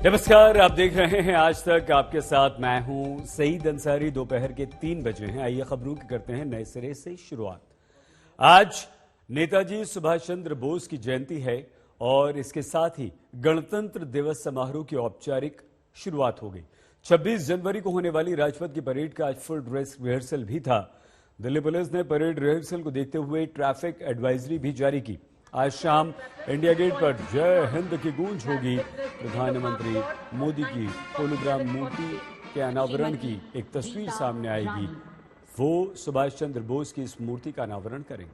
नमस्कार, आप देख रहे हैं आज तक। आपके साथ मैं हूं सईद अंसारी। दोपहर के 3 बजे हैं। आइए खबरों की करते हैं नए सिरे से शुरुआत। आज नेताजी सुभाष चंद्र बोस की जयंती है और इसके साथ ही गणतंत्र दिवस समारोह की औपचारिक शुरुआत हो गई। 26 जनवरी को होने वाली राजपथ की परेड का आज फुल ड्रेस रिहर्सल भी था। दिल्ली पुलिस ने परेड रिहर्सल को देखते हुए ट्रैफिक एडवाइजरी भी जारी की। आज शाम इंडिया गेट पर जय हिंद की गूंज होगी। प्रधानमंत्री मोदी की होलोग्राम मूर्ति के अनावरण की एक तस्वीर सामने आएगी। वो सुभाष चंद्र बोस की इस मूर्ति का अनावरण करेंगे।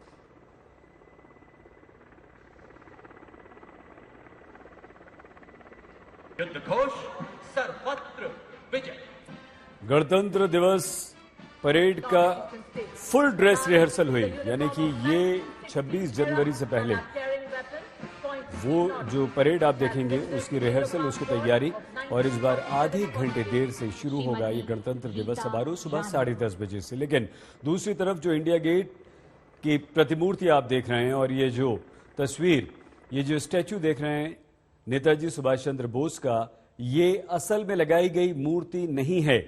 युद्ध घोष सर्वत्र विजय। गणतंत्र दिवस परेड का फुल ड्रेस रिहर्सल हुई, यानी कि ये 26 जनवरी से पहले वो जो परेड आप देखेंगे उसकी रिहर्सल, उसकी तैयारी। और इस बार आधे घंटे देर से शुरू होगा ये गणतंत्र दिवस समारोह सुबह 10:30 बजे से। लेकिन दूसरी तरफ जो इंडिया गेट की प्रतिमूर्ति आप देख रहे हैं और ये जो तस्वीर, ये जो स्टैच्यू देख रहे हैं नेताजी सुभाष चंद्र बोस का, ये असल में लगाई गई मूर्ति नहीं है।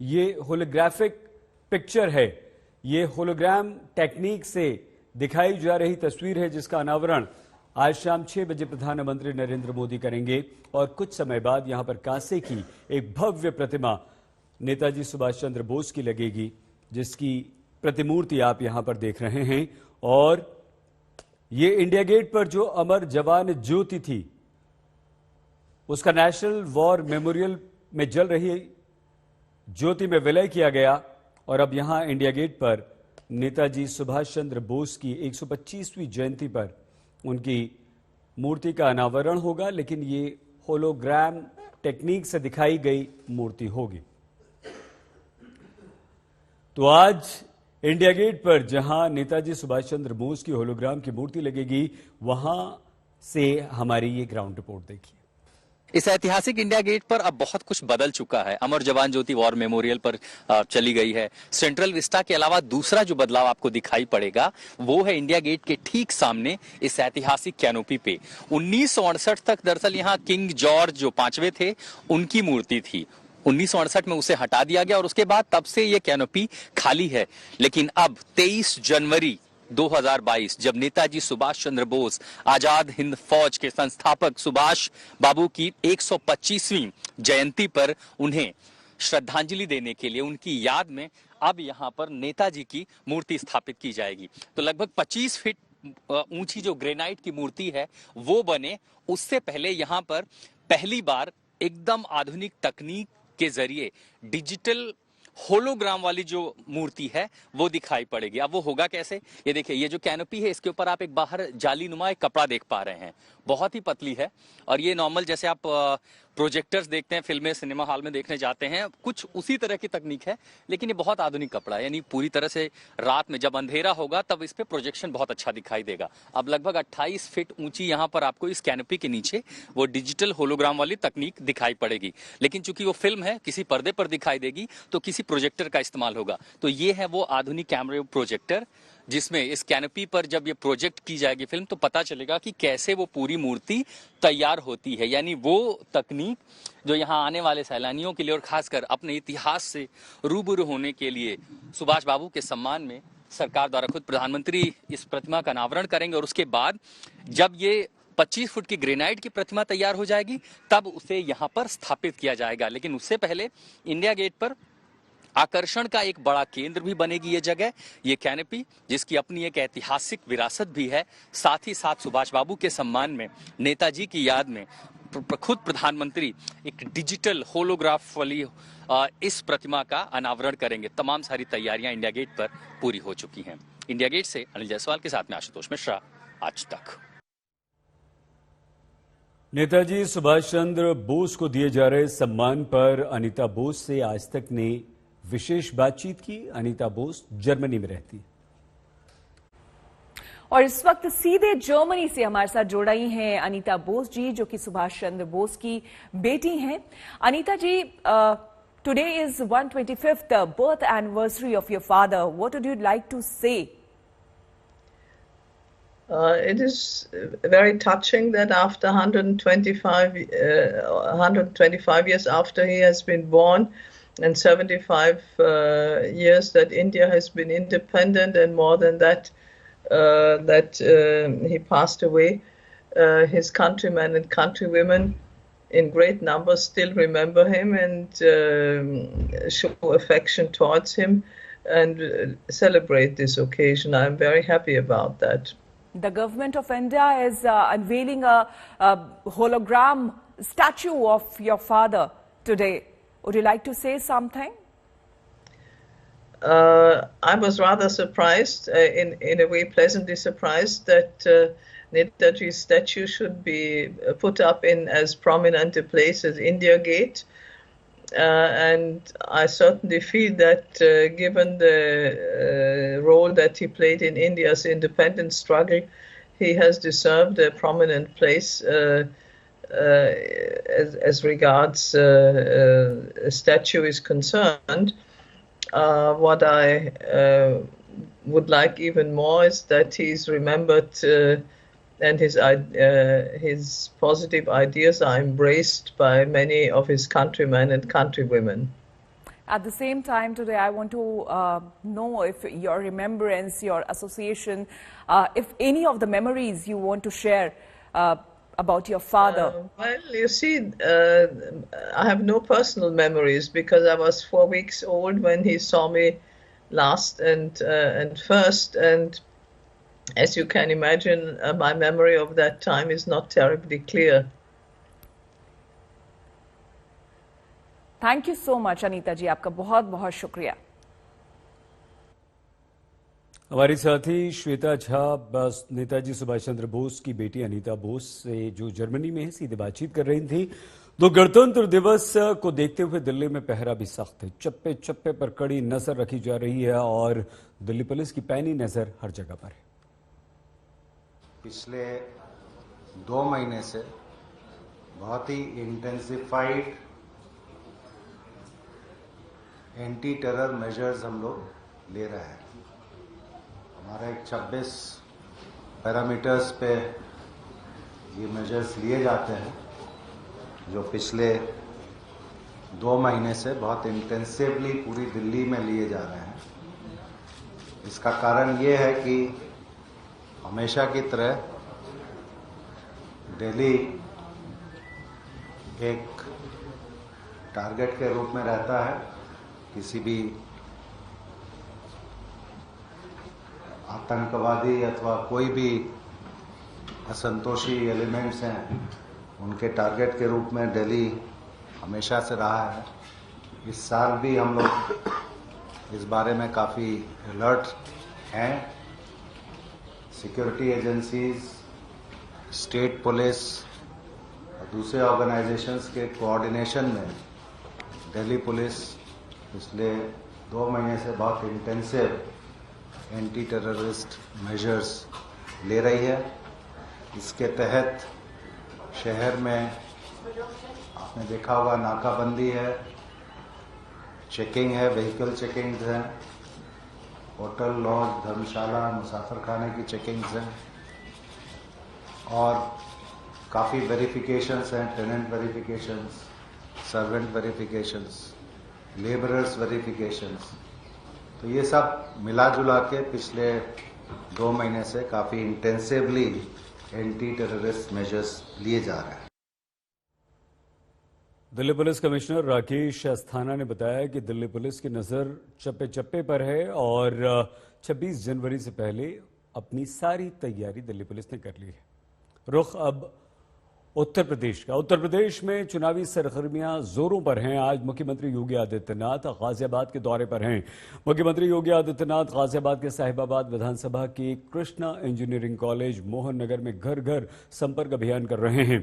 ये होलोग्राफिक पिक्चर है। ये होलोग्राम टेक्निक से दिखाई जा रही तस्वीर है, जिसका अनावरण आज शाम 6 बजे प्रधानमंत्री नरेंद्र मोदी करेंगे। और कुछ समय बाद यहां पर कांसे की एक भव्य प्रतिमा नेताजी सुभाष चंद्र बोस की लगेगी, जिसकी प्रतिमूर्ति आप यहां पर देख रहे हैं। और ये इंडिया गेट पर जो अमर जवान ज्योति थी, उसका नेशनल वॉर मेमोरियल में जल रही ज्योति में विलय किया गया। और अब यहां इंडिया गेट पर नेताजी सुभाष चंद्र बोस की 125वीं जयंती पर उनकी मूर्ति का अनावरण होगा, लेकिन ये होलोग्राम टेक्निक से दिखाई गई मूर्ति होगी। तो आज इंडिया गेट पर जहां नेताजी सुभाष चंद्र बोस की होलोग्राम की मूर्ति लगेगी, वहां से हमारी ये ग्राउंड रिपोर्ट देखिए। इस ऐतिहासिक इंडिया गेट पर अब बहुत कुछ बदल चुका है। अमर जवान ज्योति वॉर मेमोरियल पर चली गई है। सेंट्रल विस्टा के अलावा दूसरा जो बदलाव आपको दिखाई पड़ेगा वो है इंडिया गेट के ठीक सामने इस ऐतिहासिक कैनोपी पे 1968 तक दरअसल यहाँ किंग जॉर्ज जो 5वें थे उनकी मूर्ति थी। 1968 में उसे हटा दिया गया और उसके बाद तब से ये कैनोपी खाली है। लेकिन अब 23 जनवरी 2022 जब नेताजी सुभाष चंद्र बोस आजाद हिंद फौज के संस्थापक सुभाष बाबू की 125वीं जयंती पर उन्हें श्रद्धांजलि देने के लिए उनकी याद में अब यहां पर नेताजी की मूर्ति स्थापित की जाएगी। तो लगभग 25 फीट ऊंची जो ग्रेनाइट की मूर्ति है वो बने, उससे पहले यहां पर पहली बार एकदम आधुनिक तकनीक के जरिए डिजिटल होलोग्राम वाली जो मूर्ति है वो दिखाई पड़ेगी। अब वो होगा कैसे, ये देखिए, ये जो कैनोपी है इसके ऊपर आप एक बाहर जाली नुमा एक कपड़ा देख पा रहे हैं, बहुत ही पतली है। और ये नॉर्मल जैसे आप प्रोजेक्टर्स देखते हैं फिल्में सिनेमा हॉल में देखने जाते हैं, कुछ उसी तरह की तकनीक है। लेकिन ये बहुत आधुनिक कपड़ा है, यानी पूरी तरह से रात में जब अंधेरा होगा तब इस पे प्रोजेक्शन बहुत अच्छा दिखाई देगा। अब लगभग 28 फीट ऊंची यहाँ पर आपको इस कैनोपी के नीचे वो डिजिटल होलोग्राम वाली तकनीक दिखाई पड़ेगी। लेकिन चूंकि वो फिल्म है, किसी पर्दे पर दिखाई देगी तो किसी प्रोजेक्टर का इस्तेमाल होगा। तो ये है वो आधुनिक कैमरे प्रोजेक्टर, जिसमें इस कैनोपी पर जब ये प्रोजेक्ट की जाएगी फिल्म तो पता चलेगा कि कैसे वो पूरी मूर्ति तैयार होती है। यानी वो तकनीक जो यहाँ आने वाले सैलानियों के लिए और खासकर अपने इतिहास से रूबरू होने के लिए सुभाष बाबू के सम्मान में सरकार द्वारा खुद प्रधानमंत्री इस प्रतिमा का अनावरण करेंगे। और उसके बाद जब ये 25 फुट की ग्रेनाइट की प्रतिमा तैयार हो जाएगी तब उसे यहाँ पर स्थापित किया जाएगा। लेकिन उससे पहले इंडिया गेट पर आकर्षण का एक बड़ा केंद्र भी बनेगी ये जगह, ये कैनोपी, जिसकी अपनी एक ऐतिहासिक विरासत भी है। साथ ही साथ सुभाष बाबू के सम्मान में नेताजी की याद में खुद प्रधानमंत्री एक डिजिटल होलोग्राफ वाली इस प्रतिमा का अनावरण करेंगे। तमाम सारी तैयारियां इंडिया गेट पर पूरी हो चुकी हैं। इंडिया गेट से अनिल जायसवाल के साथ में आशुतोष मिश्रा, आज तक। नेताजी सुभाष चंद्र बोस को दिए जा रहे सम्मान पर अनीता बोस से आज तक ने विशेष बातचीत की। अनीता बोस जर्मनी में रहती है और इस वक्त सीधे जर्मनी से हमारे साथ जोड़ रही हैं अनीता बोस जी, जो कि सुभाष चंद्र बोस की बेटी हैं। Anita ji, today is 125th birth anniversary of your father. What would you like to say? It is very touching that after 125 years after he has been born, and 75 years that India has been independent, and more than that, he passed away, his countrymen and countrywomen in great numbers still remember him and show affection towards him and celebrate this occasion. I'm very happy about that. The government of India is unveiling a hologram statue of your father today. Would you like to say something? I was rather surprised, in a way pleasantly surprised, that Netaji's statue should be put up in as prominent a place as India Gate. And I certainly feel that given the role that he played in India's independence struggle, he has deserved a prominent place as regards a statue is concerned. What I would like even more is that he's remembered and his positive ideas are embraced by many of his countrymen and countrywomen. At the same time today, I want to know if your remembrance, your association, if any of the memories you want to share about your father. Well, you see, I have no personal memories because I was 4 weeks old when he saw me last and first, and as you can imagine, my memory of that time is not terribly clear. Thank you so much, Anita ji. आपका बहुत बहुत शुक्रिया. हमारी साथी श्वेता झा नेताजी सुभाष चंद्र बोस की बेटी अनीता बोस से जो जर्मनी में है सीधे बातचीत कर रही थी. तो गणतंत्र दिवस को देखते हुए दिल्ली में पहरा भी सख्त है. चप्पे चप्पे पर कड़ी नजर रखी जा रही है और दिल्ली पुलिस की पैनी नजर हर जगह पर है. पिछले 2 महीने से बहुत ही इंटेंसिफाइड एंटी टेरर मेजर्स हम लोग ले रहे हैं. हमारा एक 26 पैरामीटर्स पे ये मेजर्स लिए जाते हैं जो पिछले 2 महीने से बहुत इंटेंसिवली पूरी दिल्ली में लिए जा रहे हैं. इसका कारण ये है कि हमेशा की तरह दिल्ली एक टारगेट के रूप में रहता है. किसी भी आतंकवादी अथवा कोई भी असंतोषी एलिमेंट्स हैं उनके टारगेट के रूप में दिल्ली हमेशा से रहा है. इस साल भी हम लोग इस बारे में काफ़ी अलर्ट हैं. सिक्योरिटी एजेंसीज, स्टेट पुलिस और दूसरे ऑर्गेनाइजेशंस के कोऑर्डिनेशन में दिल्ली पुलिस पिछले 2 महीने से बहुत इंटेंसिव एंटी टेररिस्ट मेजर्स ले रही है. इसके तहत शहर में आपने देखा होगा नाकाबंदी है, चेकिंग है, व्हीकल चेकिंग्स हैं, होटल, लॉज, धर्मशाला, मुसाफिर खाने की चेकिंग्स हैं और काफ़ी वेरिफिकेशंस हैं. Tenant verifications, servant verifications, labourers verifications. तो ये सब मिला जुला के पिछले 2 महीने से काफ़ी इंटेंसिवली एंटी टेररिस्ट मेजर्स लिए जा रहे हैं. दिल्ली पुलिस कमिश्नर राकेश अस्थाना ने बताया कि दिल्ली पुलिस की नजर चप्पे चप्पे पर है और 26 जनवरी से पहले अपनी सारी तैयारी दिल्ली पुलिस ने कर ली है. रुख अब उत्तर प्रदेश का. उत्तर प्रदेश में चुनावी सरगर्मियां जोरों पर हैं. आज मुख्यमंत्री योगी आदित्यनाथ गाजियाबाद के दौरे पर हैं. मुख्यमंत्री योगी आदित्यनाथ गाजियाबाद के साहिबाबाद विधानसभा के कृष्णा इंजीनियरिंग कॉलेज मोहन नगर में घर घर संपर्क अभियान कर रहे हैं.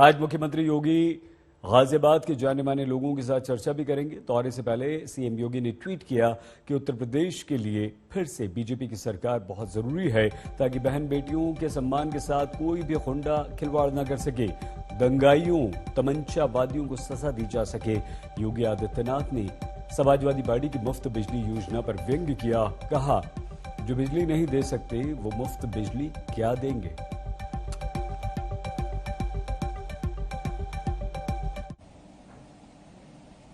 आज मुख्यमंत्री योगी गाजियाबाद के जाने माने लोगों के साथ चर्चा भी करेंगे. दौरे से पहले सीएम योगी ने ट्वीट किया कि उत्तर प्रदेश के लिए फिर से बीजेपी की सरकार बहुत जरूरी है ताकि बहन बेटियों के सम्मान के साथ कोई भी गुंडा खिलवाड़ न कर सके, दंगाइयों तमंचावादियों को सजा दी जा सके. योगी आदित्यनाथ ने समाजवादी पार्टी की मुफ्त बिजली योजना पर व्यंग्य किया. कहा जो बिजली नहीं दे सकते वो मुफ्त बिजली क्या देंगे?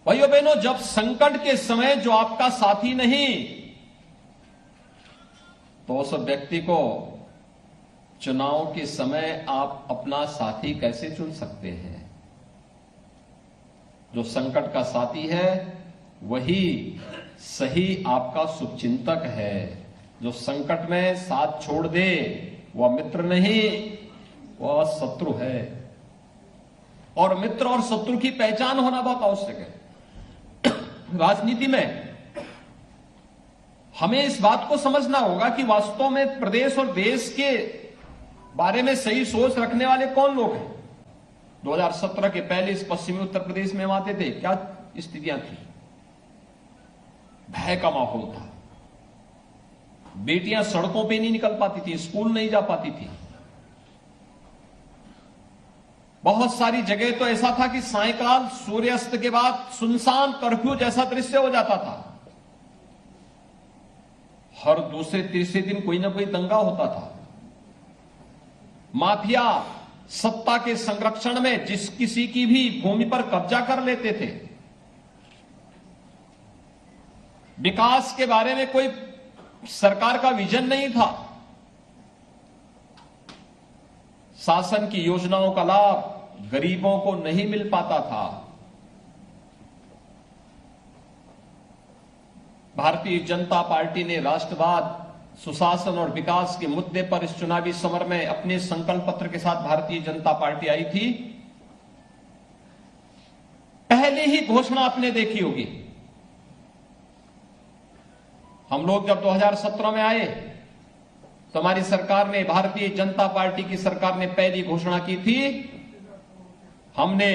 भाइयों बहनों, जब संकट के समय जो आपका साथी नहीं, तो उस व्यक्ति को चुनाव के समय आप अपना साथी कैसे चुन सकते हैं? जो संकट का साथी है वही सही आपका शुभचिंतक है। जो संकट में साथ छोड़ दे वह मित्र नहीं, वह शत्रु है। और मित्र और शत्रु की पहचान होना बहुत आवश्यक है। राजनीति में हमें इस बात को समझना होगा कि वास्तव में प्रदेश और देश के बारे में सही सोच रखने वाले कौन लोग हैं। 2017 के पहले इस पश्चिमी उत्तर प्रदेश में हम आते थे, क्या स्थितियां थी? भय का माहौल था। बेटियां सड़कों पे नहीं निकल पाती थी, स्कूल नहीं जा पाती थी। बहुत सारी जगह तो ऐसा था कि सायंकाल सूर्यास्त के बाद सुनसान कर्फ्यू जैसा दृश्य हो जाता था। हर दूसरे तीसरे दिन कोई ना कोई दंगा होता था। माफिया सत्ता के संरक्षण में जिस किसी की भी भूमि पर कब्जा कर लेते थे। विकास के बारे में कोई सरकार का विजन नहीं था। शासन की योजनाओं का लाभ गरीबों को नहीं मिल पाता था। भारतीय जनता पार्टी ने राष्ट्रवाद, सुशासन और विकास के मुद्दे पर इस चुनावी समर में अपने संकल्प पत्र के साथ भारतीय जनता पार्टी आई थी। पहले ही घोषणा आपने देखी होगी। हम लोग जब 2017 में आए तो हमारी सरकार ने, भारतीय जनता पार्टी की सरकार ने पहली घोषणा की थी। हमने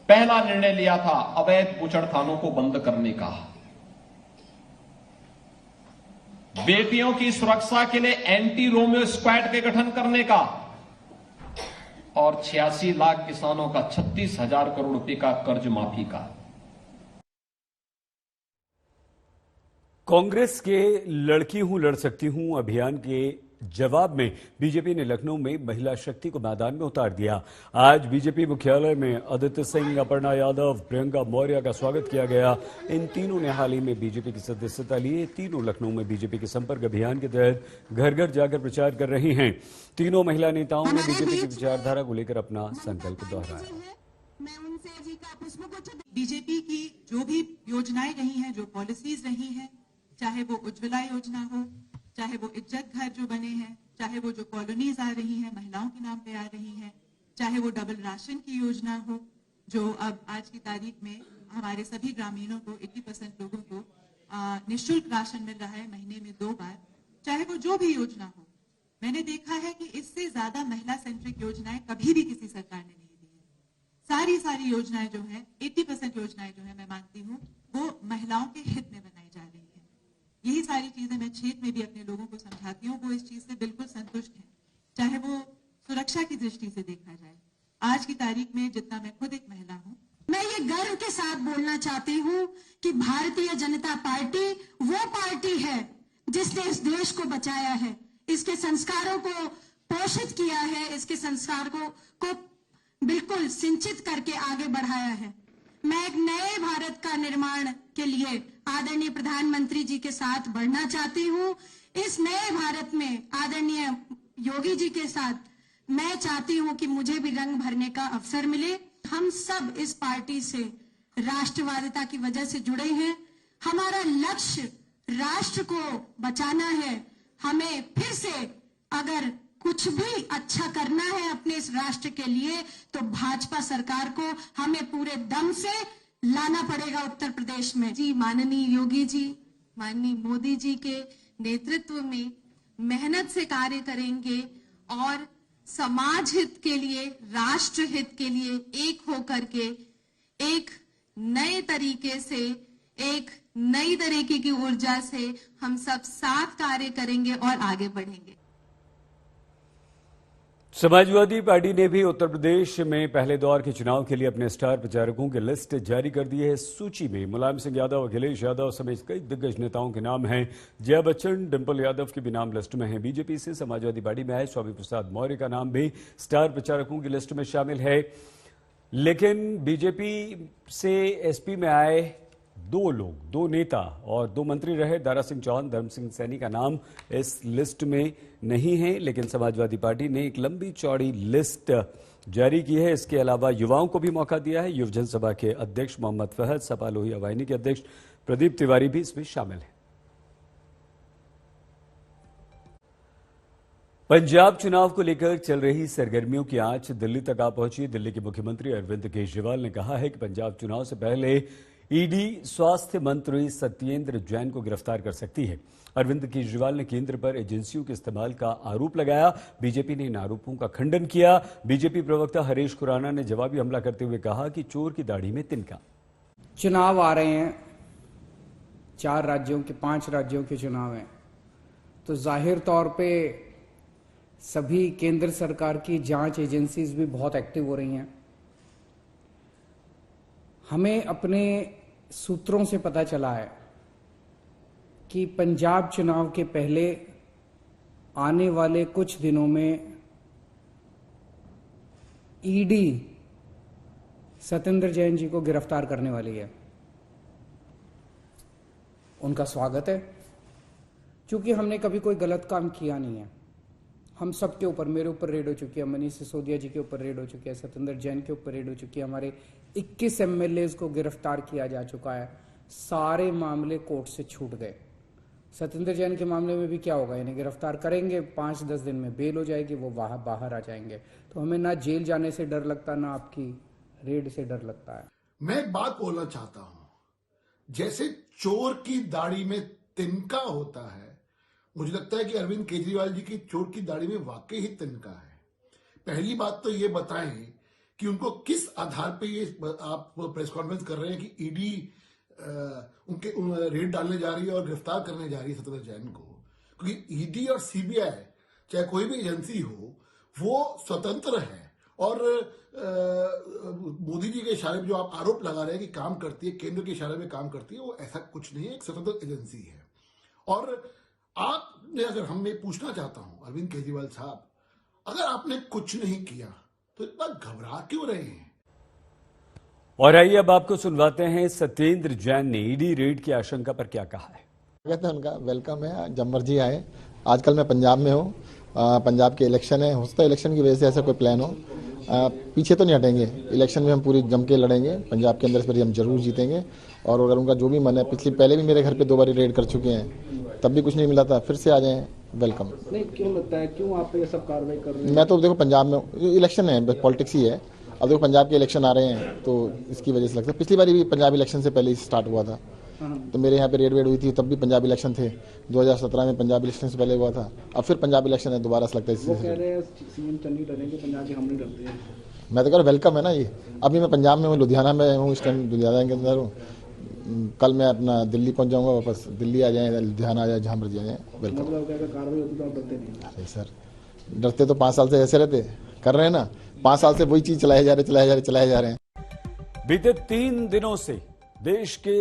पहला निर्णय लिया था अवैध बूचड़खानों को बंद करने का, बेटियों की सुरक्षा के लिए एंटी रोमियो स्क्वाड के गठन करने का और 86 लाख किसानों का 36,000 करोड़ रुपए का कर्ज माफी का। कांग्रेस के लड़की हूं लड़ सकती हूं अभियान के जवाब में बीजेपी ने लखनऊ में महिला शक्ति को मैदान में उतार दिया। आज बीजेपी मुख्यालय में आदित्य सिंह, अपर्णा यादव, प्रियंका मौर्य का स्वागत किया गया। इन तीनों ने हाल ही में बीजेपी की सदस्यता ली। तीनों लखनऊ में बीजेपी के संपर्क अभियान के तहत घर घर जाकर प्रचार कर रही हैं। तीनों महिला नेताओं ने बीजेपी की विचारधारा को लेकर अपना संकल्प दोहराया। बीजेपी की जो भी योजनाएं रही हैं, जो पॉलिसीज रही हैं, चाहे वो उज्ज्वला योजना हो, चाहे वो इज्जत घर जो बने हैं, चाहे वो जो कॉलोनीज आ रही हैं महिलाओं के नाम पे आ रही हैं, चाहे वो डबल राशन की योजना हो जो अब आज की तारीख में हमारे सभी ग्रामीणों को 80% लोगों को निःशुल्क राशन मिल रहा है महीने में 2 बार, चाहे वो जो भी योजना हो। मैंने देखा है कि इससे ज्यादा महिला सेंट्रिक योजनाएं कभी भी किसी सरकार ने नहीं दी है। सारी योजनाएं जो है 80% योजनाएं जो है मैं मानती हूँ वो महिलाओं के हित में बनाई जा रही है। यही सारी चीजें मैं क्षेत्र में भी अपने लोगों को समझाती हूँ, वो इस चीज से बिल्कुल संतुष्ट हैं। चाहे वो सुरक्षा की दृष्टि से देखा जाए, आज की तारीख में जितना मैं खुद एक महिला हूँ, मैं ये गर्व के साथ बोलना चाहती हूँ कि भारतीय जनता पार्टी वो पार्टी है जिसने इस देश को बचाया है, इसके संस्कारों को पोषित किया है, इसके संस्कार को बिल्कुल सिंचित करके आगे बढ़ाया है। मैं एक नए भारत का निर्माण के लिए आदरणीय प्रधानमंत्री जी के साथ बढ़ना चाहती हूँ। इस नए भारत में आदरणीय योगी जी के साथ मैं चाहती हूँ कि मुझे भी रंग भरने का अवसर मिले। हम सब इस पार्टी से राष्ट्रवादिता की वजह से जुड़े हैं। हमारा लक्ष्य राष्ट्र को बचाना है। हमें फिर से अगर कुछ भी अच्छा करना है अपने इस राष्ट्र के लिए तो भाजपा सरकार को हमें पूरे दम से लाना पड़ेगा उत्तर प्रदेश में। जी माननीय योगी जी, माननीय मोदी जी के नेतृत्व में मेहनत से कार्य करेंगे और समाज हित के लिए, राष्ट्र हित के लिए एक होकर के एक नए तरीके से, एक नई तरीके की ऊर्जा से हम सब साथ कार्य करेंगे और आगे बढ़ेंगे। समाजवादी पार्टी ने भी उत्तर प्रदेश में पहले दौर के चुनाव के लिए अपने स्टार प्रचारकों की लिस्ट जारी कर दी है। सूची में मुलायम सिंह यादव, अखिलेश यादव समेत कई दिग्गज नेताओं के नाम हैं। जया बच्चन, डिंपल यादव के भी नाम लिस्ट में हैं। बीजेपी से समाजवादी पार्टी में आए स्वामी प्रसाद मौर्य का नाम भी स्टार प्रचारकों की लिस्ट में शामिल है। लेकिन बीजेपी से एसपी में आए दो नेता और 2 मंत्री रहे दारा सिंह चौहान, धर्म सिंह सैनी का नाम इस लिस्ट में नहीं है। लेकिन समाजवादी पार्टी ने एक लंबी चौड़ी लिस्ट जारी की है। इसके अलावा युवाओं को भी मौका दिया है। युव जनसभा के अध्यक्ष मोहम्मद फहद, सपा लोहिया वाहिनी के अध्यक्ष प्रदीप तिवारी भी इसमें शामिल हैं। पंजाब चुनाव को लेकर चल रही सरगर्मियों की आंच दिल्ली तक आ पहुंची। दिल्ली के मुख्यमंत्री अरविंद केजरीवाल ने कहा है कि पंजाब चुनाव से पहले ईडी स्वास्थ्य मंत्री सत्येंद्र जैन को गिरफ्तार कर सकती है। अरविंद केजरीवाल ने केंद्र पर एजेंसियों के इस्तेमाल का आरोप लगाया। बीजेपी ने इन आरोपों का खंडन किया। बीजेपी प्रवक्ता हरीश खुराना ने जवाबी हमला करते हुए कहा कि चोर की दाढ़ी में तिनका। चुनाव आ रहे हैं, 5 राज्यों के चुनाव हैं, तो जाहिर तौर पे सभी केंद्र सरकार की जांच एजेंसीज भी बहुत एक्टिव हो रही हैं। हमें अपने सूत्रों से पता चला है कि पंजाब चुनाव के पहले आने वाले कुछ दिनों में ईडी सत्येंद्र जैन जी को गिरफ्तार करने वाली है। उनका स्वागत है, क्योंकि हमने कभी कोई गलत काम किया नहीं है। हम सबके ऊपर, मेरे ऊपर रेड हो चुकी है, मनीष सिसोदिया जी के ऊपर रेड हो चुकी है, सत्येंद्र जैन के ऊपर रेड हो चुकी है, हमारे 21 एमएलए को गिरफ्तार किया जा चुका है। सारे मामले कोर्ट से छूट गए। सत्येंद्र जैन के मामले में भी क्या होगा, इन्हें गिरफ्तार करेंगे, 5-10 दिन में बेल हो जाएगी, वो बाहर आ जाएंगे। तो हमें ना जेल जाने से डर लगता, ना आपकी रेड से डर लगता है। मैं एक बात बोलना चाहता हूं, जैसे चोर की दाढ़ी में तिनका होता है, मुझे लगता है कि अरविंद केजरीवाल जी की चोर की दाढ़ी में वाकई ही तिनका है। पहली बात तो ये बताएं कि उनको किस आधार पे ये आप प्रेस कॉन्फ्रेंस कर रहे हैं कि ईडी उनके रेड डालने जा रही है और गिरफ्तार करने जा रही है सत्येंद्र जैन को। क्योंकि ईडी और सीबीआई चाहे कोई भी एजेंसी हो, वो स्वतंत्र है। और मोदी जी के इशारे में जो आप आरोप लगा रहे हैं कि काम करती है, केंद्र के इशारे में काम करती है, वो ऐसा कुछ नहीं है, एक स्वतंत्र एजेंसी है। और आपने, अगर हम मैं पूछना चाहता हूं अरविंद केजरीवाल साहब, अगर आपने कुछ नहीं किया तो इतना घबरा क्यों रहे हैं? और आइए अब आपको सुनवाते हैं सत्येंद्र जैन ने ईडी रेड की आशंका पर क्या कहा है। कहते हैं उनका वेलकम है, जब मर्जी आए। आजकल मैं पंजाब में हूँ, पंजाब के इलेक्शन है, हो सकता है इलेक्शन की वजह से ऐसा कोई प्लान हो। पीछे तो नहीं हटेंगे, इलेक्शन में हम पूरी जम के लड़ेंगे। पंजाब के अंदर इस बार हम जरूर जीतेंगे। और अगर उनका जो भी मन है, पहले भी मेरे घर पे 2 बार रेड कर चुके हैं, तब भी कुछ नहीं मिला था, फिर से आ जाएं, वेलकम। नहीं, क्यों लगता है, क्यों आप ये सब कार्रवाई कर रहे हैं? मैं तो देखो पंजाब में इलेक्शन है, पॉलिटिक्स ही है। अब देखो पंजाब के इलेक्शन आ रहे हैं, तो इसकी वजह से लगता है। पिछली बार भी पंजाब इलेक्शन से पहले ही स्टार्ट हुआ था, तो मेरे यहाँ पे रेड वेड हुई थी, तब भी पंजाब इलेक्शन थे। 2017 में पंजाब इलेक्शन से पहले हुआ था, अब फिर पंजाब इलेक्शन है दोबारा से लगता है। वो कह रहे हैं सीएम चन्नी डरेंगे, पंजाब के हम नहीं डरते हैं। मैं तो कह रहा वेलकम है ना ये। अभी मैं पंजाब में हूँ, लुधियाना में हूँ, इस टाइम लुधियाना के अंदर हूँ। कल मैं अपना दिल्ली पहुंच जाऊंगा, वापस दिल्ली आ जाए, लुधियाना आ जाए, जहां मर्जी आ जाए, वेलकम। कार्रवाई होती तो आप डरते नहीं? अरे सर, डरते तो 5 साल से ऐसे रहते, कर रहे हैं ना, 5 साल से वही चीज चलाए जा रहे हैं। बीते 3 दिनों से देश के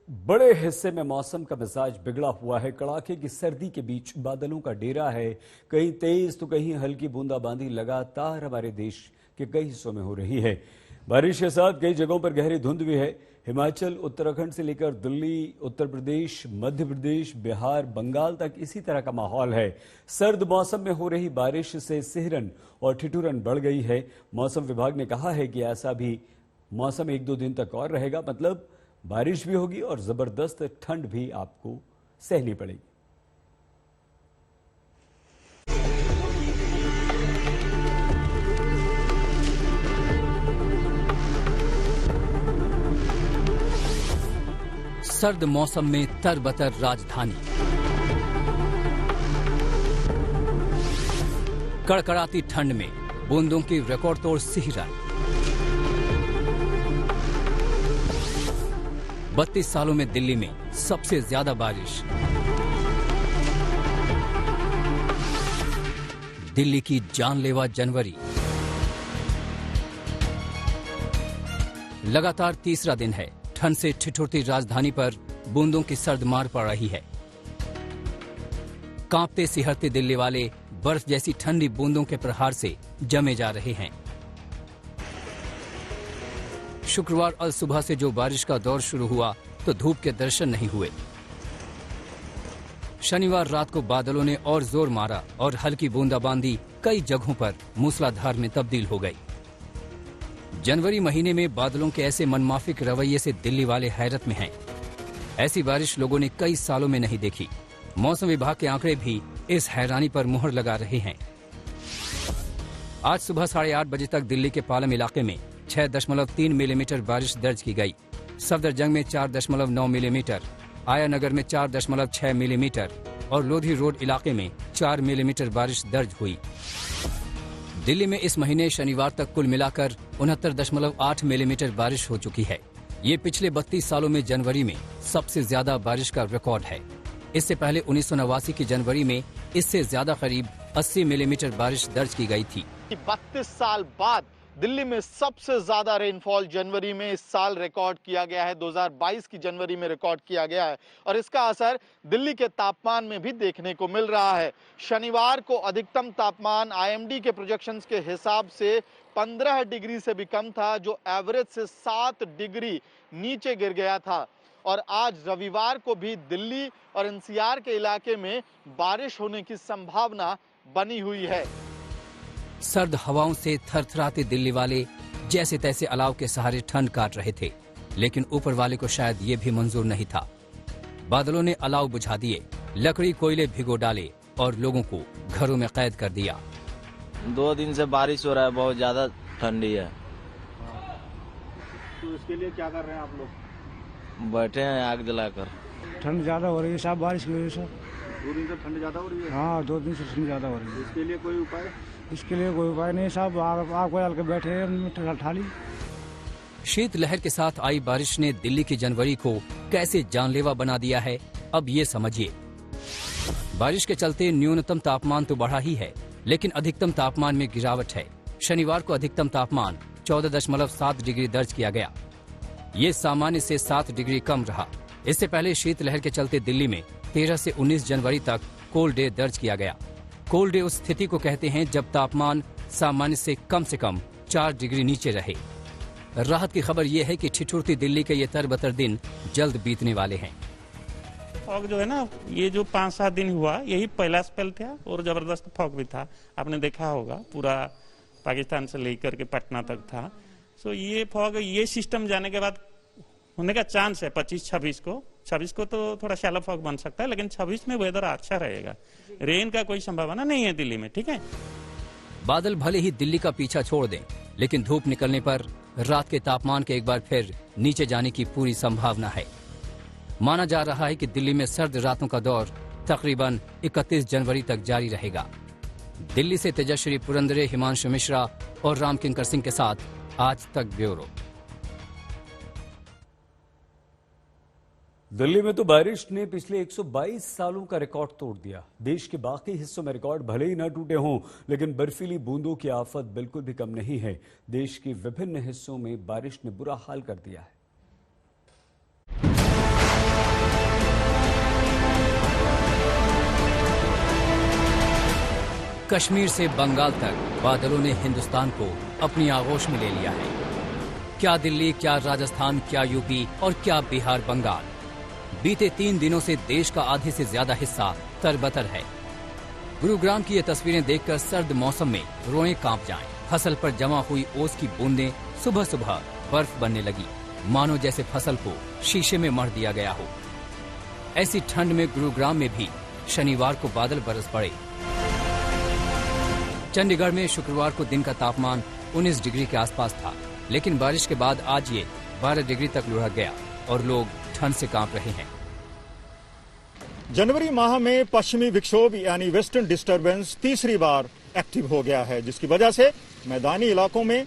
बड़े हिस्से में मौसम का मिजाज बिगड़ा हुआ है। कड़ाके की सर्दी के बीच बादलों का डेरा है। कहीं तेज तो कहीं हल्की बूंदाबांदी लगातार हमारे देश के कई हिस्सों में हो रही है। बारिश के साथ कई जगहों पर गहरी धुंध भी है। हिमाचल, उत्तराखंड से लेकर दिल्ली, उत्तर प्रदेश, मध्य प्रदेश, बिहार, बंगाल तक इसी तरह का माहौल है। सर्द मौसम में हो रही बारिश से सिहरन और ठिठुरन बढ़ गई है। मौसम विभाग ने कहा है कि ऐसा भी मौसम 1-2 दिन तक और रहेगा, मतलब बारिश भी होगी और जबरदस्त ठंड भी आपको सहनी पड़ेगी। सर्द मौसम में तरबतर राजधानी, कड़कड़ाती ठंड में बूंदों की रिकॉर्ड तोड़ सिहरन। 32 सालों में दिल्ली में सबसे ज्यादा बारिश। दिल्ली की जानलेवा जनवरी। लगातार तीसरा दिन है, ठंड से ठिठुरती राजधानी पर बूंदों की सर्द मार पड़ रही है। कांपते सिहरते दिल्ली वाले बर्फ जैसी ठंडी बूंदों के प्रहार से जमे जा रहे हैं। शुक्रवार अल सुबह से जो बारिश का दौर शुरू हुआ तो धूप के दर्शन नहीं हुए। शनिवार रात को बादलों ने और जोर मारा और हल्की बूंदाबांदी कई जगहों पर मूसलाधार में तब्दील हो गई। जनवरी महीने में बादलों के ऐसे मनमाफिक रवैये से दिल्ली वाले हैरत में हैं। ऐसी बारिश लोगों ने कई सालों में नहीं देखी। मौसम विभाग के आंकड़े भी इस हैरानी पर मुहर लगा रहे हैं। आज सुबह 8:30 बजे तक दिल्ली के पालम इलाके में 6.3 मिलीमीटर बारिश दर्ज की गई। सफदरजंग में 4.9 मिलीमीटर, आया नगर में 4.6 मिलीमीटर और लोधी रोड इलाके में 4 मिलीमीटर बारिश दर्ज हुई। दिल्ली में इस महीने शनिवार तक कुल मिलाकर 69.8 मिलीमीटर बारिश हो चुकी है। ये पिछले 32 सालों में जनवरी में सबसे ज्यादा बारिश का रिकॉर्ड है। इससे पहले 1989 की जनवरी में इससे ज्यादा करीब 80 मिलीमीटर बारिश दर्ज की गई थी। 32 साल बाद दिल्ली में सबसे ज्यादा रेनफॉल जनवरी में इस साल रिकॉर्ड किया गया है। 2022 की जनवरी में रिकॉर्ड किया गया है और इसका असर दिल्ली के तापमान में भी देखने को मिल रहा है। शनिवार को अधिकतम तापमान आईएमडी के प्रोजेक्शंस के हिसाब से 15 डिग्री से भी कम था, जो एवरेज से 7 डिग्री नीचे गिर गया था। और आज रविवार को भी दिल्ली और एनसीआर के इलाके में बारिश होने की संभावना बनी हुई है। सर्द हवाओं से थरथराते दिल्ली वाले जैसे तैसे अलाव के सहारे ठंड काट रहे थे, लेकिन ऊपर वाले को शायद ये भी मंजूर नहीं था। बादलों ने अलाव बुझा दिए, लकड़ी कोयले भिगो डाले और लोगों को घरों में कैद कर दिया। 2 दिन से बारिश हो रहा है, बहुत ज्यादा ठंडी है। तो इसके लिए क्या कर रहे हैं आप लोग? बैठे हैं आग जलाकर। ठंड ज्यादा हो रही है साहब, बारिश की वजह से। 2 दिन से ठंड ज्यादा हो रही है? हाँ, 2 दिन से ठंड ज्यादा हो रही है। इसके लिए कोई उपाय? इसके लिए कोई उपाय नहीं साहब, आग को डाल के बैठे हैं ठाली। शीतलहर के साथ आई बारिश ने दिल्ली की जनवरी को कैसे जानलेवा बना दिया है, अब ये समझिए। बारिश के चलते न्यूनतम तापमान तो बढ़ा ही है, लेकिन अधिकतम तापमान में गिरावट है। शनिवार को अधिकतम तापमान 14.7 डिग्री दर्ज किया गया। ये सामान्य से 7 डिग्री कम रहा। इससे पहले शीतलहर के चलते दिल्ली में 13 से 19 जनवरी तक कोल्ड डे दर्ज किया गया। कोल्ड डे उस स्थिति को कहते हैं जब तापमान सामान्य से कम 4 डिग्री नीचे रहे। राहत की खबर यह है कि ठिठुरती दिल्ली के ये तरबतर दिन जल्द बीतने वाले हैं। फॉग जो है ना, ये जो 5-7 दिन हुआ, यही पहला स्पेल था और जबरदस्त फॉग भी था। आपने देखा होगा, पूरा पाकिस्तान से लेकर के पटना तक था। सो ये फॉग, ये सिस्टम जाने के बाद होने का चांस है 25-26 को। 26 को तो थोड़ा शैलो फॉग बन सकता है, लेकिन 26 में वेदर अच्छा रहेगा। रेन का कोई संभावना नहीं है दिल्ली में, ठीक है। बादल भले ही दिल्ली का पीछा छोड़ दें, लेकिन धूप निकलने पर रात के तापमान के एक बार फिर नीचे जाने की पूरी संभावना है। माना जा रहा है कि दिल्ली में सर्द रातों का दौर तकरीबन 31 जनवरी तक जारी रहेगा। दिल्ली से तेजश्री पुरंदरे, हिमांशु मिश्रा और राम किंकर सिंह के साथ आज तक ब्यूरो। दिल्ली में तो बारिश ने पिछले 122 सालों का रिकॉर्ड तोड़ दिया। देश के बाकी हिस्सों में रिकॉर्ड भले ही न टूटे हों, लेकिन बर्फीली बूंदों की आफत बिल्कुल भी कम नहीं है। देश के विभिन्न हिस्सों में बारिश ने बुरा हाल कर दिया है। कश्मीर से बंगाल तक बादलों ने हिंदुस्तान को अपनी आगोश में ले लिया है। क्या दिल्ली, क्या राजस्थान, क्या यूपी और क्या बिहार बंगाल। बीते 3 दिनों से देश का आधे से ज्यादा हिस्सा तरबतर है। गुरुग्राम की ये तस्वीरें देखकर सर्द मौसम में रोएं कांप जाएं। फसल पर जमा हुई ओस की बूंदें सुबह सुबह बर्फ बनने लगी, मानो जैसे फसल को शीशे में मढ़ दिया गया हो। ऐसी ठंड में गुरुग्राम में भी शनिवार को बादल बरस पड़े। चंडीगढ़ में शुक्रवार को दिन का तापमान 19 डिग्री के आसपास था, लेकिन बारिश के बाद आज ये 12 डिग्री तक लुढ़क गया और लोग ठंड से कांप रहे हैं। जनवरी माह में पश्चिमी विक्षोभ यानी वेस्टर्न डिस्टर्बेंस तीसरी बार एक्टिव हो गया है, जिसकी वजह से मैदानी इलाकों में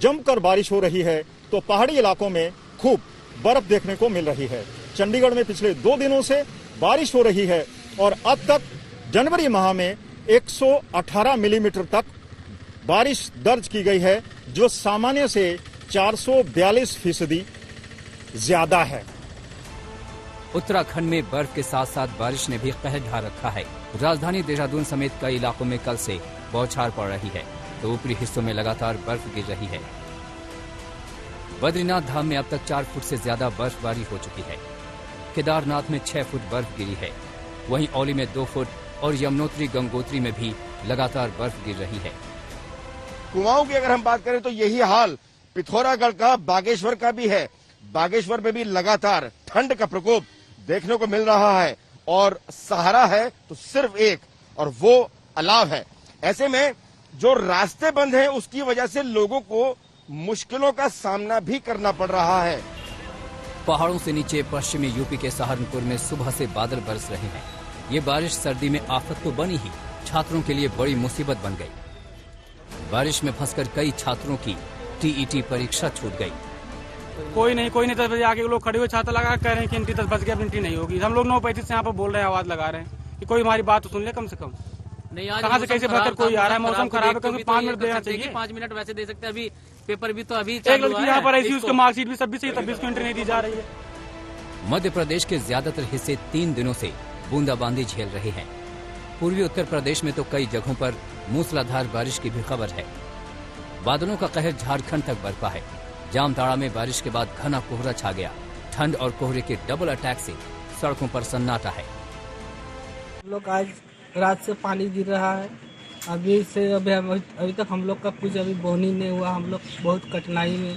जमकर बारिश हो रही है तो पहाड़ी इलाकों में खूब बर्फ देखने को मिल रही है। चंडीगढ़ में पिछले 2 दिनों से बारिश हो रही है और अब तक जनवरी माह में 118 मिलीमीटर तक बारिश दर्ज की गई है, जो सामान्य से 442% ज्यादा है। उत्तराखंड में बर्फ के साथ साथ बारिश ने भी कहर ढा रखा है। राजधानी देहरादून समेत कई इलाकों में कल से बौछार पड़ रही है, तो ऊपरी हिस्सों में लगातार बर्फ गिर रही है। बद्रीनाथ धाम में अब तक 4 फुट से ज्यादा बर्फबारी हो चुकी है। केदारनाथ में 6 फुट बर्फ गिरी है। वहीं औली में 2 फुट और यमुनोत्री गंगोत्री में भी लगातार बर्फ गिर रही है। कुमाऊं की अगर हम बात करें तो यही हाल पिथौरागढ़ का, बागेश्वर का भी है। बागेश्वर में भी लगातार ठंड का प्रकोप देखने को मिल रहा है और सहारा है तो सिर्फ एक, और वो अलाव है। ऐसे में जो रास्ते बंद हैं उसकी वजह से लोगों को मुश्किलों का सामना भी करना पड़ रहा है। पहाड़ों से नीचे पश्चिमी यूपी के सहारनपुर में सुबह से बादल बरस रहे हैं। ये बारिश सर्दी में आफत तो बनी ही, छात्रों के लिए बड़ी मुसीबत बन गई। बारिश में फंसकर कई छात्रों की टीईटी परीक्षा छूट गई। कोई नहीं 10 बजे आके लोग खड़े हुए छाता लगा कह रहे हैं कि एंट्री 10 बज गया, अब एंट्री नहीं होगी। हम लोग 9:35 से यहाँ पर बोल रहे हैं, आवाज लगा रहे हैं कि कोई हमारी बात तो सुन ले कम से कम। कहाँ से कैसे बेहतर कोई आ रहा है, मौसम खराब है, कम से 5 मिनट देना चाहिए। 5 मिनट वैसे दे सकते हैं, अभी पेपर भी तो अभी एक लड़की यहाँ पर ऐसी, उसके मार्कशीट भी सब भी सही, तब भी उसको एंट्री नहीं दी जा रही है। मध्य प्रदेश के ज्यादातर हिस्से 3 दिनों से बूंदाबांदी झेल रहे हैं। पूर्वी उत्तर प्रदेश में तो कई जगहों पर मूसलाधार बारिश की भी खबर है। बादलों का कहर झारखंड तक बरपा है। जामताड़ा में बारिश के बाद घना कोहरा छा गया। ठंड और कोहरे के डबल अटैक से सड़कों पर सन्नाटा है। लोग आज रात से पानी गिर रहा है। अभी तक हम लोग का कुछ अभी बोनी नहीं हुआ। हम लोग बहुत कठिनाई में,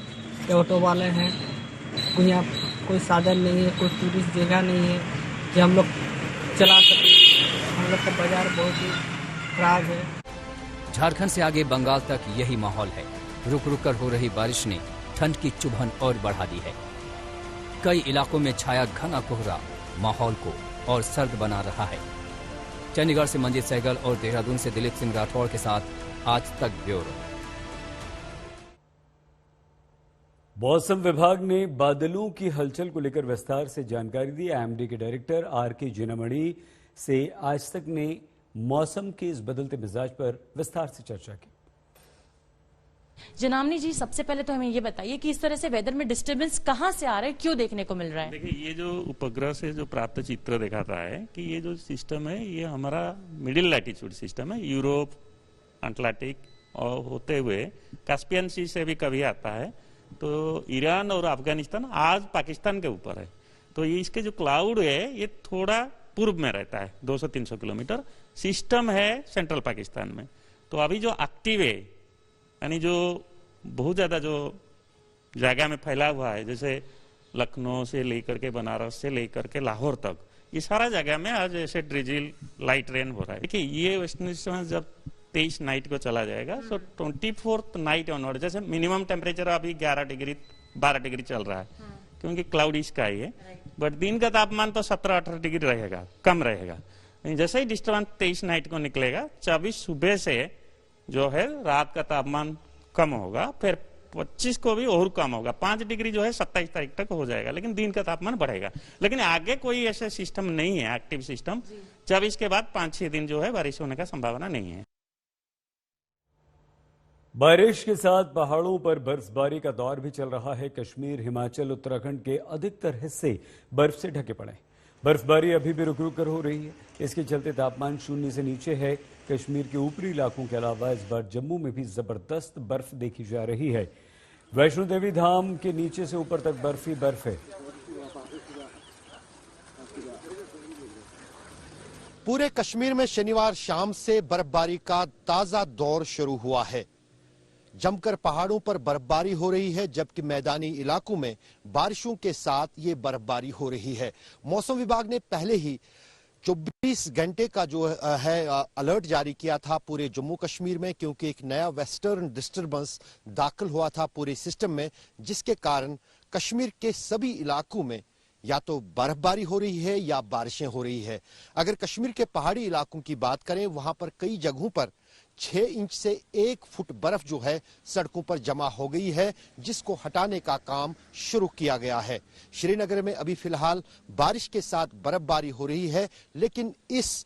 ऑटो वाले हैं, यहाँ कोई साधन नहीं है, कोई टूरिस्ट जगह नहीं है जो हम लोग चला सके। हम लोग का बाजार बहुत ही खराब है। झारखंड से आगे बंगाल तक यही माहौल है। रुक रुक कर हो रही बारिश ने ठंड की चुभन और बढ़ा दी है। कई इलाकों में छाया घना कोहरा माहौल को और सर्द बना रहा है। चंडीगढ़ से मंजीत सहगल और देहरादून से दिलीप सिंह राठौड़ के साथ आज तक ब्यूरो। मौसम विभाग ने बादलों की हलचल को लेकर विस्तार से जानकारी दी। आईएमडी के डायरेक्टर आरके जिनामणि से आज तक ने मौसम के इस बदलते मिजाज पर विस्तार से चर्चा की। जिनामणि जी, सबसे पहले तो हमें ये बताइए कि इस तरह से वेदर में डिस्टर्बेंस कहां से आ रहा है, क्यों देखने को मिल रहा है? देखिए, ये जो उपग्रह से जो प्राप्त चित्र दिखाता है कि ये जो सिस्टम है ये हमारा मिडिल लैटिट्यूड सिस्टम है। यूरोप, अटलांटिक और होते हुए कास्पियन सी से भी कभी आता है, तो ईरान और अफगानिस्तान आज पाकिस्तान के ऊपर है। तो ये इसके जो क्लाउड है ये थोड़ा पूर्व में रहता है, 200-300 किलोमीटर। सिस्टम है सेंट्रल पाकिस्तान में। तो अभी जो एक्टिव है, यानी जो बहुत ज्यादा जो जगह में फैला हुआ है, जैसे लखनऊ से लेकर के बनारस से लेकर के लाहौर तक, ये सारा जगह में आज ऐसे ड्रिजिल लाइट रेन हो रहा है। देखिए, ये वेस्टर्न सिस्टम जब 23 नाइट को चला जाएगा, तो 24th नाइट ऑनवर्ड जैसे मिनिमम टेम्परेचर अभी 11 डिग्री 12 डिग्री चल रहा है, क्योंकि क्लाउडी स्काई है। बट दिन का तापमान तो 17-18 डिग्री रहेगा, कम रहेगा। जैसे ही डिस्टर्बेंस 23 नाइट को निकलेगा, 24 सुबह से जो है रात का तापमान कम होगा, फिर 25 को भी और कम होगा। 5 डिग्री जो है 27 तारीख तक हो जाएगा, लेकिन दिन का तापमान बढ़ेगा। लेकिन आगे कोई ऐसा सिस्टम नहीं है, एक्टिव सिस्टम। 24 के बाद 5-6 दिन जो है बारिश होने का संभावना नहीं है। बारिश के साथ पहाड़ों पर बर्फबारी का दौर भी चल रहा है। कश्मीर, हिमाचल, उत्तराखंड के अधिकतर हिस्से बर्फ से ढके पड़े। बर्फबारी अभी भी रुक रुक कर हो रही है। इसके चलते तापमान 0 से नीचे है। कश्मीर के ऊपरी इलाकों के अलावा इस बार जम्मू में भी जबरदस्त बर्फ देखी जा रही है। वैष्णो देवी धाम के नीचे से ऊपर तक बर्फ ही बर्फ है। पूरे कश्मीर में शनिवार शाम से बर्फबारी का ताजा दौर शुरू हुआ है। जमकर पहाड़ों पर बर्फबारी हो रही है, जबकि मैदानी इलाकों में बारिशों के साथ ये बर्फबारी हो रही है। मौसम विभाग ने पहले ही 24 घंटे का जो है अलर्ट जारी किया था पूरे जम्मू कश्मीर में, क्योंकि एक नया वेस्टर्न डिस्टर्बेंस दाखिल हुआ था पूरे सिस्टम में, जिसके कारण कश्मीर के सभी इलाकों में या तो बर्फबारी हो रही है या बारिशें हो रही है। अगर कश्मीर के पहाड़ी इलाकों की बात करें, वहां पर कई जगहों पर 6 इंच से 1 फुट बर्फ जो है सड़कों पर जमा हो गई है, जिसको हटाने का काम शुरू किया गया है। श्रीनगर में अभी फिलहाल बारिश के साथ बर्फबारी हो रही है, लेकिन इस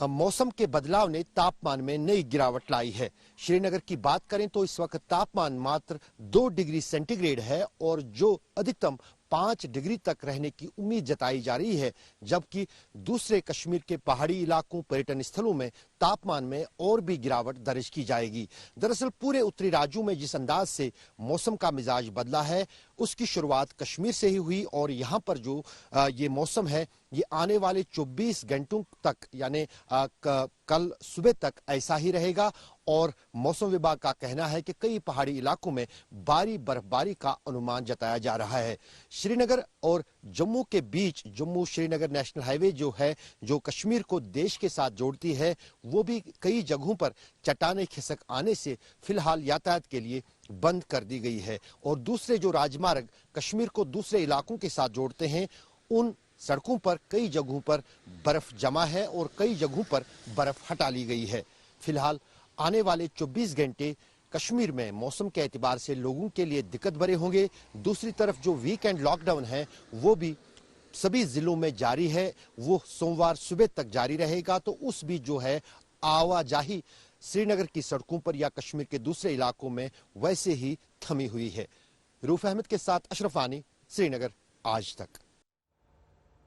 मौसम के बदलाव ने तापमान में नई गिरावट लाई है। श्रीनगर की बात करें तो इस वक्त तापमान मात्र 2 डिग्री सेंटीग्रेड है और जो अधिकतम 5 डिग्री तक रहने की उम्मीद जताई जा रही है, जबकि दूसरे कश्मीर के पहाड़ी इलाकों, पर्यटन स्थलों में तापमान में और भी गिरावट दर्ज की जाएगी। दरअसल पूरे उत्तरी राज्यों में जिस अंदाज से मौसम का मिजाज बदला है, उसकी शुरुआत कश्मीर से ही हुई और यहाँ पर जो ये मौसम है, ये आने वाले 24 घंटों तक यानी कल सुबह तक ऐसा ही रहेगा और मौसम विभाग का कहना है कि कई पहाड़ी इलाकों में भारी बर्फबारी का अनुमान जताया जा रहा है। श्रीनगर और जम्मू के बीच जम्मू श्रीनगर नेशनल हाईवे जो है, जो कश्मीर को देश के साथ जोड़ती है, वो भी कई जगहों पर चट्टानें खिसक आने से फिलहाल यातायात के लिए बंद कर दी गई है और दूसरे जो राजमार्ग कश्मीर को दूसरे इलाकों के साथ जोड़ते हैं, उन सड़कों पर कई जगहों पर बर्फ जमा है और कई जगहों पर बर्फ हटा ली गई है। फिलहाल आने वाले 24 घंटे कश्मीर में मौसम के एतबार से लोगों के लिए दिक्कत भरे होंगे। दूसरी तरफ जो वीकेंड लॉकडाउन है वो भी सभी जिलों में जारी है, वो सोमवार सुबह तक जारी रहेगा। तो उस बीच जो है आवाजाही श्रीनगर की सड़कों पर या कश्मीर के दूसरे इलाकों में वैसे ही थमी हुई है। रूफ अहमद के साथ अशरफ आनी, श्रीनगर, आज तक।